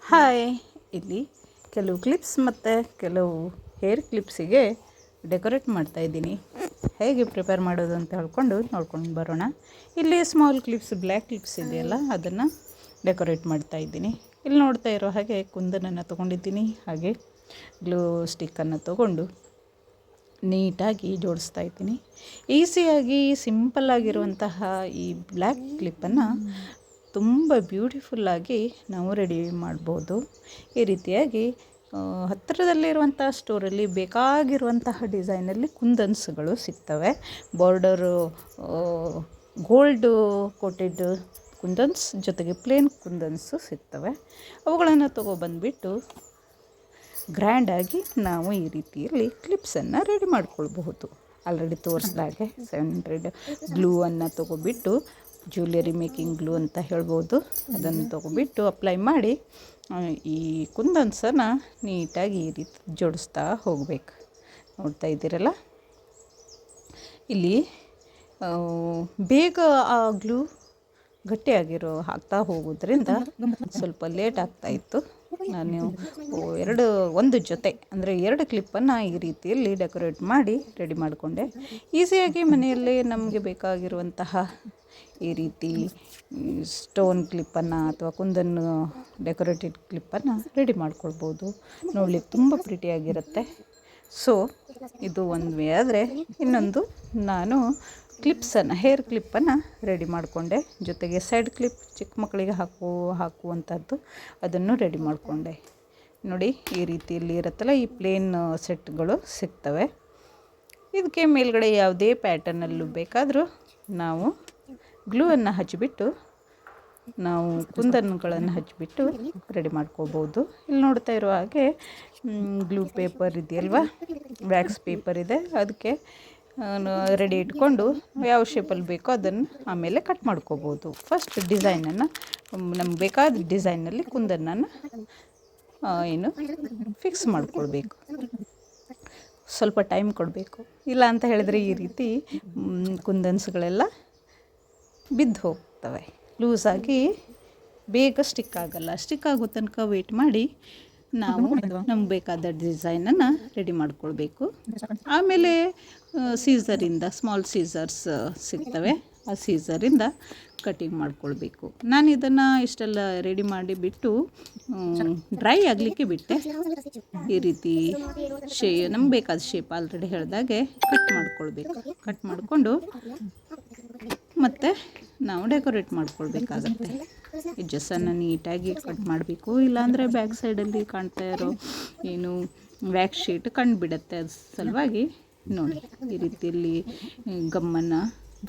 Hi, ಇಲ್ಲಿ ಕೆಲವು clips ಮತ್ತು ಕೆಲವು ಹೇರ್ ಕ್ಲಿಪ್ಸಿಗೆ ಡೆಕೋರೇಟ್ ಮಾಡ್ತಾಯಿದ್ದೀನಿ. ಹೇಗೆ ಪ್ರಿಪೇರ್ ಮಾಡೋದು ಅಂತ ನೋಡ್ಕೊಂಡು ಬರೋಣ. ಇಲ್ಲಿ ಸ್ಮಾಲ್ ಕ್ಲಿಪ್ಸ್, ಬ್ಲ್ಯಾಕ್ ಕ್ಲಿಪ್ಸ್ ಇದೆಯಲ್ಲ, ಅದನ್ನು ಡೆಕೋರೇಟ್ ಮಾಡ್ತಾಯಿದ್ದೀನಿ. ಇಲ್ಲಿ ನೋಡ್ತಾ ಇರೋ ಹಾಗೆ ಕುಂದನನ್ನು ತೊಗೊಂಡಿದ್ದೀನಿ. ಹಾಗೆ ಗ್ಲೂ ಸ್ಟಿಕ್ಕನ್ನು ತೊಗೊಂಡು ನೀಟಾಗಿ ಜೋಡಿಸ್ತಾ ಇದ್ದೀನಿ. ಈಸಿಯಾಗಿ ಸಿಂಪಲ್ಲಾಗಿರುವಂತಹ ಈ ಬ್ಲ್ಯಾಕ್ ಕ್ಲಿಪ್ಪನ್ನು ತುಂಬ ಬ್ಯೂಟಿಫುಲ್ಲಾಗಿ ನಾವು ರೆಡಿ ಮಾಡ್ಬೋದು. ಈ ರೀತಿಯಾಗಿ ಹತ್ತಿರದಲ್ಲಿರುವಂಥ ಸ್ಟೋರಲ್ಲಿ ಬೇಕಾಗಿರುವಂತಹ ಡಿಸೈನಲ್ಲಿ ಕುಂದನ್ಸ್ಗಳು ಸಿಗ್ತವೆ. ಬಾರ್ಡರು ಗೋಲ್ಡು ಕೋಟೆಡ್ ಕುಂದನ್ಸ್ ಜೊತೆಗೆ ಪ್ಲೇನ್ ಕುಂದನ್ಸು ಸಿಗ್ತವೆ. ಅವುಗಳನ್ನು ತೊಗೊಬಂದುಬಿಟ್ಟು ಗ್ರ್ಯಾಂಡಾಗಿ ನಾವು ಈ ರೀತಿಯಲ್ಲಿ ಕ್ಲಿಪ್ಸನ್ನು ರೆಡಿ ಮಾಡ್ಕೊಳ್ಬಹುದು. ಆಲ್ರೆಡಿ ತೋರಿಸ್ದಾಗೆ 700 ಗ್ಲೂವನ್ನು ತೊಗೊಬಿಟ್ಟು, ಜ್ಯುವೆಲರಿ ಮೇಕಿಂಗ್ ಗ್ಲೂ ಅಂತ ಹೇಳ್ಬೋದು, ಅದನ್ನು ತೊಗೊಬಿಟ್ಟು ಅಪ್ಲೈ ಮಾಡಿ ಈ ಕುಂದನ್ಸನ್ನು ನೀಟಾಗಿ ಈ ರೀತಿ ಜೋಡಿಸ್ತಾ ಹೋಗಬೇಕು. ನೋಡ್ತಾ ಇದ್ದೀರಲ್ಲ, ಇಲ್ಲಿ ಬೇಗ ಆ ಗ್ಲೂ ಹಾಕ್ತಾ ಹೋಗೋದ್ರಿಂದ ಸ್ವಲ್ಪ ಲೇಟ್ ಆಗ್ತಾಯಿತ್ತು. ನಾನು ಒಂದು ಜೊತೆ ಅಂದರೆ 2 ಕ್ಲಿಪ್ಪನ್ನು ಈ ರೀತಿಯಲ್ಲಿ ಡೆಕೋರೇಟ್ ಮಾಡಿ ರೆಡಿ ಮಾಡಿಕೊಂಡೆ. ಈಸಿಯಾಗಿ ಮನೆಯಲ್ಲೇ ನಮಗೆ ಬೇಕಾಗಿರುವಂತಹ ಈ ರೀತಿ ಸ್ಟೋನ್ ಕ್ಲಿಪ್ಪನ್ನು ಅಥವಾ ಕುಂದನ್ನು ಡೆಕೋರೇಟೆಡ್ ಕ್ಲಿಪ್ಪನ್ನು ರೆಡಿ ಮಾಡ್ಕೊಳ್ಬೋದು. ನೋಡಲಿಕ್ಕೆ ತುಂಬ ಪ್ರಿಟಿಯಾಗಿರುತ್ತೆ. ಸೊ ಇದು ಒಂದು ವೇ. ಆದರೆ ಇನ್ನೊಂದು, ನಾನು ಹೇರ್ ಕ್ಲಿಪ್ಪನ್ನು ರೆಡಿ ಮಾಡಿಕೊಂಡೆ. ಜೊತೆಗೆ ಸೈಡ್ ಕ್ಲಿಪ್ ಚಿಕ್ಕ ಮಕ್ಕಳಿಗೆ ಹಾಕುವಂಥದ್ದು ಅದನ್ನು ರೆಡಿ ಮಾಡಿಕೊಂಡೆ. ನೋಡಿ, ಈ ರೀತಿಯಲ್ಲಿ ಇರುತ್ತಲ್ಲ, ಈ ಪ್ಲೇನ್ ಸೆಟ್ಗಳು ಸಿಗ್ತವೆ. ಇದಕ್ಕೆ ಮೇಲ್ಗಡೆ ಯಾವುದೇ ಪ್ಯಾಟರ್ನಲ್ಲೂ ಬೇಕಾದರೂ ನಾವು ಗ್ಲೂವನ್ನು ಹಚ್ಚಿಬಿಟ್ಟು, ನಾವು ಕುಂದನ್ಗಳನ್ನು ಹಚ್ಚಿಬಿಟ್ಟು ರೆಡಿ ಮಾಡ್ಕೋಬೋದು. ಇಲ್ಲಿ ನೋಡ್ತಾ ಇರೋ ಹಾಗೆ ಗ್ಲೂ ಪೇಪರ್ ಇದೆಯಲ್ವ, ವ್ಯಾಕ್ಸ್ ಪೇಪರ್ ಇದೆ, ಅದಕ್ಕೆ ರೆಡಿ ಇಟ್ಕೊಂಡು ಯಾವ ಶೇಪಲ್ಲಿ ಬೇಕೋ ಅದನ್ನು ಆಮೇಲೆ ಕಟ್ ಮಾಡ್ಕೋಬೋದು. ಫಸ್ಟ್ ಡಿಸೈನನ್ನು, ನಮ್ಗೆ ಬೇಕಾದ ಡಿಸೈನಲ್ಲಿ ಕುಂದನನ್ನು ಫಿಕ್ಸ್ ಮಾಡ್ಕೊಳ್ಬೇಕು. ಸ್ವಲ್ಪ ಟೈಮ್ ಕೊಡಬೇಕು. ಇಲ್ಲ ಅಂತ ಹೇಳಿದರೆ ಈ ರೀತಿ ಕುಂದನ್ಸ್ಗಳೆಲ್ಲ ಬಿದ್ದು ಹೋಗ್ತವೆ, ಲೂಸಾಗಿ ಬೇಗ ಸ್ಟಿಕ್ ಆಗಲ್ಲ. ಸ್ಟಿಕ್ ಆಗೋ ತನಕ ವೆಯ್ಟ್ ಮಾಡಿ ನಾವು ನಮ್ಗೆ ಬೇಕಾದ ಡಿಸೈನನ್ನು ರೆಡಿ ಮಾಡ್ಕೊಳ್ಬೇಕು. ಆಮೇಲೆ ಸೀಸರಿಂದ, ಸ್ಮಾಲ್ ಸೀಸರ್ಸ್ ಸಿಗ್ತವೆ, ಆ ಸೀಸರಿಂದ ಕಟಿಂಗ್ ಮಾಡ್ಕೊಳ್ಬೇಕು. ನಾನು ಇದನ್ನು ಇಷ್ಟೆಲ್ಲ ರೆಡಿ ಮಾಡಿ ಬಿಟ್ಟು ಡ್ರೈ ಆಗಲಿಕ್ಕೆ ಬಿಟ್ಟೆ. ಈ ರೀತಿ ನಮ್ಗೆ ಬೇಕಾದ ಶೇಪ್ ಆಲ್ರೆಡಿ ಹೇಳಿದಾಗೆ ಕಟ್ ಮಾಡ್ಕೊಳ್ಬೇಕು. ಕಟ್ ಮಾಡಿಕೊಂಡು ಮತ್ತು ನಾವು ಡೆಕೋರೇಟ್ ಮಾಡ್ಕೊಳ್ಬೇಕಾಗತ್ತೆ. ಎಡ್ಜಸ್ಸನ್ನು ನೀಟಾಗಿ ಕಟ್ ಮಾಡಬೇಕು. ಇಲ್ಲಾಂದರೆ ಬ್ಯಾಕ್ ಸೈಡಲ್ಲಿ ಕಾಣ್ತಾ ಇರೋ ವ್ಯಾಕ್ಸ್ ಶೀಟ್ ಕಂಡುಬಿಡತ್ತೆ. ಅದು ಸಲುವಾಗಿ ನೋಡಿ, ಈ ರೀತಿಯಲ್ಲಿ ಗಮ್ಮನ್ನು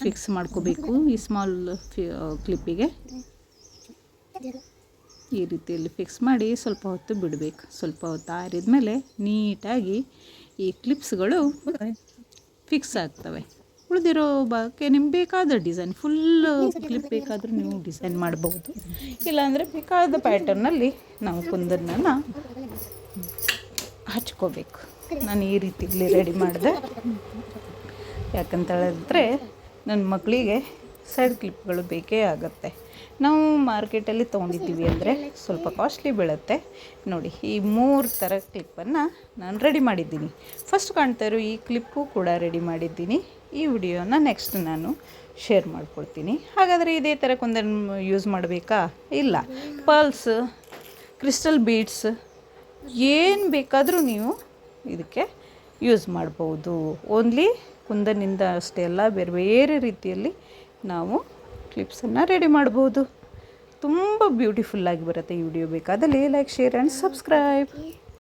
ಫಿಕ್ಸ್ ಮಾಡ್ಕೋಬೇಕು. ಈ ಸ್ಮಾಲ್ ಕ್ಲಿಪ್ಪಿಗೆ ಈ ರೀತಿಯಲ್ಲಿ ಫಿಕ್ಸ್ ಮಾಡಿ ಸ್ವಲ್ಪ ಹೊತ್ತು ಬಿಡಬೇಕು. ಸ್ವಲ್ಪ ಹೊತ್ತು ಆರಿದ ಮೇಲೆ ನೀಟಾಗಿ ಈ ಕ್ಲಿಪ್ಸ್ಗಳು ಫಿಕ್ಸ್ ಆಗ್ತವೆ. ಉಳಿದಿರೋ ಭಾಗಕ್ಕೆ ನಿಮ್ಗೆ ಬೇಕಾದ ಡಿಸೈನ್, ಫುಲ್ ಕ್ಲಿಪ್ ಬೇಕಾದರೂ ನೀವು ಡಿಸೈನ್ ಮಾಡಬಹುದು. ಇಲ್ಲಾಂದರೆ ಬೇಕಾದ ಪ್ಯಾಟರ್ನಲ್ಲಿ ನಾವು ಕುಂದನನ್ನು ಹಚ್ಕೋಬೇಕು. ನಾನು ಈ ರೀತಿಯಲ್ಲಿ ರೆಡಿ ಮಾಡಿದೆ. ಯಾಕಂತ ಹೇಳಿದ್ರೆ ನನ್ನ ಮಕ್ಕಳಿಗೆ ಸೈಡ್ ಕ್ಲಿಪ್ಗಳು ಬೇಕೇ ಆಗುತ್ತೆ. ನಾವು ಮಾರ್ಕೆಟಲ್ಲಿ ತೊಗೊಂಡಿದ್ದೀವಿ ಅಂದರೆ ಸ್ವಲ್ಪ ಕಾಸ್ಟ್ಲಿ ಬೀಳುತ್ತೆ. ನೋಡಿ, ಈ 3 ಥರ ಕ್ಲಿಪ್ಪನ್ನು ನಾನು ರೆಡಿ ಮಾಡಿದ್ದೀನಿ. ಫಸ್ಟ್ ಕಾಣ್ತಾ ಇರೋ ಈ ಕ್ಲಿಪ್ಪು ಕೂಡ ರೆಡಿ ಮಾಡಿದ್ದೀನಿ. ಈ ವಿಡಿಯೋನ ನೆಕ್ಸ್ಟ್ ನಾನು ಶೇರ್ ಮಾಡ್ಕೊಳ್ತೀನಿ. ಹಾಗಾದರೆ ಇದೇ ಥರ ಕುಂದನ್ ಯೂಸ್ ಮಾಡಬೇಕಾ? ಇಲ್ಲ, ಪರ್ಲ್ಸ್, ಕ್ರಿಸ್ಟಲ್ ಬೀಡ್ಸ್ ಏನು ಬೇಕಾದರೂ ನೀವು ಇದಕ್ಕೆ ಯೂಸ್ ಮಾಡ್ಬೋದು. ಓನ್ಲಿ ಕುಂದನಿಂದ ಅಷ್ಟೇ ಅಲ್ಲ, ಬೇರೆ ಬೇರೆ ರೀತಿಯಲ್ಲಿ ನಾವು ಕ್ಲಿಪ್ಸನ್ನು ರೆಡಿ ಮಾಡ್ಬೋದು. ತುಂಬ ಬ್ಯೂಟಿಫುಲ್ಲಾಗಿ ಬರುತ್ತೆ. ಈ ವಿಡಿಯೋ ಬೇಕಾದಲ್ಲಿ ಲೈಕ್, ಶೇರ್ ಆ್ಯಂಡ್ ಸಬ್ಸ್ಕ್ರೈಬ್.